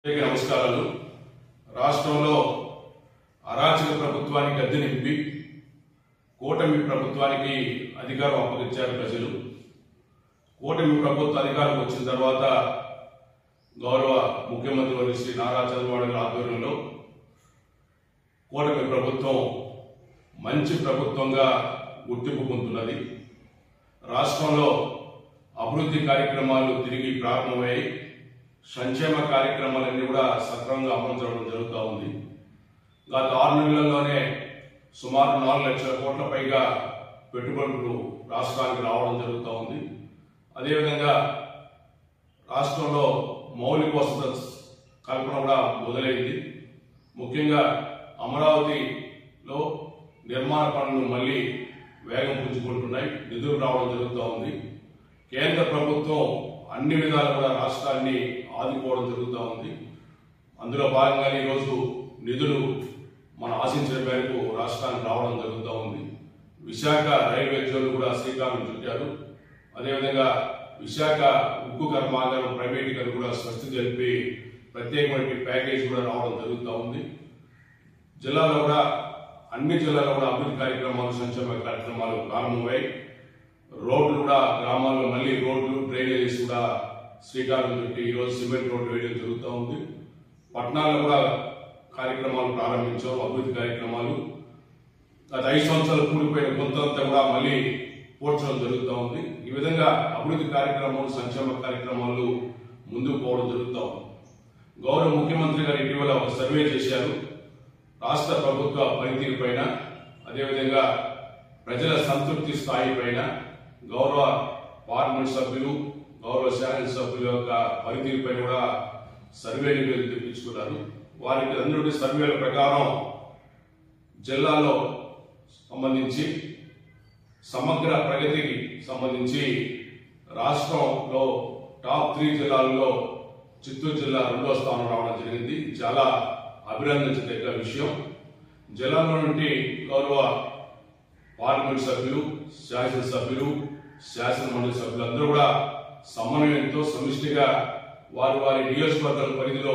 నమస్కారాలు. రాష్ట్రంలో అరాచక ప్రభుత్వానికి గద్దె నింపి కూటమి ప్రభుత్వానికి అధికారం అప్పగించారు ప్రజలు. కూటమి ప్రభుత్వ అధికారం వచ్చిన తర్వాత గౌరవ ముఖ్యమంత్రి వర్యులు శ్రీ నారా చంద్రబాబు నాయుడు ఆధ్వర్యంలో కూటమి ప్రభుత్వం మంచి ప్రభుత్వంగా గుర్తింపు పొందుతున్నది. రాష్ట్రంలో అభివృద్ధి కార్యక్రమాలు తిరిగి ప్రారంభమయ్యాయి. సంక్షేమ కార్యక్రమాలన్నీ కూడా సక్రమంగా అమలు జరగడం జరుగుతూ ఉంది. గత 6 నెలల్లోనే సుమారు 4 లక్షల కోట్ల పైగా పెట్టుబడులు రాష్ట్రానికి రావడం జరుగుతూ ఉంది. అదేవిధంగా రాష్ట్రంలో మౌలిక వసతుల కల్పన కూడా మొదలైంది. ముఖ్యంగా అమరావతిలో నిర్మాణ పనులు మళ్లీ వేగం పుంజుకుంటున్నాయి. నిధులు రావడం జరుగుతూ ఉంది. కేంద్ర ప్రభుత్వం అన్ని విధాలు కూడా రాష్ట్రాన్ని ఆదుకోవడం జరుగుతూ ఉంది. అందులో భాగంగానే ఈరోజు నిధులు మనం ఆశించిన మేరకు రాష్ట్రానికి రావడం జరుగుతూ ఉంది. విశాఖ రైల్వే జోన్లు కూడా శ్రీకారం చుట్టారు. అదేవిధంగా విశాఖ ఉక్కు కర్మాగారం ప్రైవేటీకరణ కూడా స్వస్తి జరిపి ప్రత్యేకమైన ప్యాకేజీ కూడా రావడం జరుగుతూ ఉంది. జిల్లాలో కూడా అన్ని జిల్లాల్లో కూడా అభివృద్ధి కార్యక్రమాలు, సంక్షేమ కార్యక్రమాలు ప్రారంభమయ్యాయి. రోడ్లు కూడా గ్రామాల్లో మళ్లీ రోడ్లు, డ్రైనేజీస్ కూడా శ్రీకారం చుట్టి ఈరోజు సిమెంట్ రోడ్లు వేయడం జరుగుతూ ఉంది. పట్టణాల్లో కూడా కార్యక్రమాలు ప్రారంభించారు, అభివృద్ధి కార్యక్రమాలు. గత 5 సంవత్సరాలు కూలిపోయిన కొంతంతా కూడా మళ్లీ పోడ్చడం జరుగుతూ ఉంది. ఈ విధంగా అభివృద్ధి కార్యక్రమాలు, సంక్షేమ కార్యక్రమాలు ముందుకు పోవడం జరుగుతూ ఉంది. గౌరవ ముఖ్యమంత్రి గారు ఇటీవల ఒక సర్వే చేశారు. రాష్ట్ర ప్రభుత్వ పనితీరు పైన, అదేవిధంగా ప్రజల సంతృప్తి స్థాయి పైన గౌరవ పార్లమెంట్ సభ్యులు, గౌరవ శాసనసభ్యుల యొక్క పనితీరు పైన కూడా సర్వే నివేదిక తెప్పించుకున్నారు. వారికి అందరి సర్వేల ప్రకారం జిల్లాలో సంబంధించి సమగ్ర ప్రగతికి సంబంధించి రాష్ట్రంలో టాప్ 3 జిల్లాల్లో చిత్తూరు జిల్లా 2వ స్థానం రావడం జరిగింది. చాలా అభినందించదగ్గ విషయం. జిల్లాలో నుండి గౌరవ పార్లమెంట్ సభ్యులు, శాసనసభ్యులు, శాసనమండలి సభ్యులు అందరూ కూడా సమన్వయంతో సమిష్టిగా వారి నియోజకవర్గాల పరిధిలో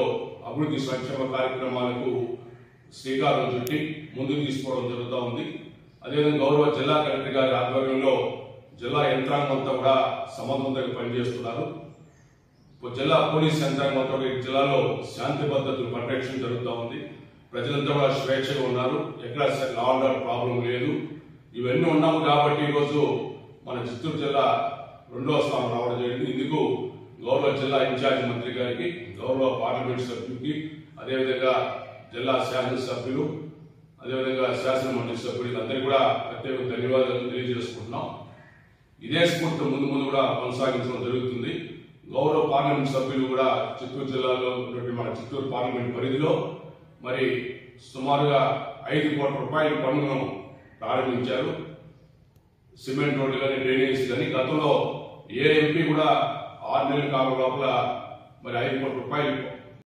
అభివృద్ధి సంక్షేమ కార్యక్రమాలకు శ్రీకారం చుట్టి ముందుకు తీసుకోవడం జరుగుతూ ఉంది. అదేవిధంగా గౌరవ జిల్లా కలెక్టర్ గారి ఆధ్వర్యంలో జిల్లా యంత్రాంగం అంతా కూడా సమర్థవంతంగా పనిచేస్తున్నారు. జిల్లా పోలీస్ యంత్రాంగం అంతా కూడా జిల్లాలో శాంతి భద్రతలు పరిరక్షణ జరుగుతూ ఉంది. ప్రజలంతా కూడా స్వేచ్ఛగా ఉన్నారు. ఎక్కడ లా అండ్ ఆర్డర్ ప్రాబ్లం లేదు. ఇవన్నీ ఉన్నాము కాబట్టి ఈరోజు మన చిత్తూరు జిల్లా 2వ స్థానం రావడం జరిగింది. ఇందుకు గౌరవ జిల్లా ఇన్ఛార్జి మంత్రి గారికి, గౌరవ పార్లమెంట్ సభ్యులకి, అదేవిధంగా జిల్లా శాసనసభ్యులు, అదేవిధంగా శాసన మండలి సభ్యులకి అందరికీ కూడా ప్రత్యేక ధన్యవాదాలు తెలియజేసుకుంటున్నాం. ఇదే స్ఫూర్తి ముందు కూడా కొనసాగించడం జరుగుతుంది. గౌరవ పార్లమెంట్ సభ్యులు కూడా చిత్తూరు జిల్లాలో మన చిత్తూరు పార్లమెంట్ పరిధిలో మరి సుమారుగా 5 కోట్ల రూపాయల పన్నును ప్రారంభించారు. సిమెంట్ రోడ్లు కానీ, డ్రైనేజీస్ కానీ గతంలో ఏ ఎంపీ కూడా 6 నెలల కాలం లోపల మరి 5 కోట్ల రూపాయలు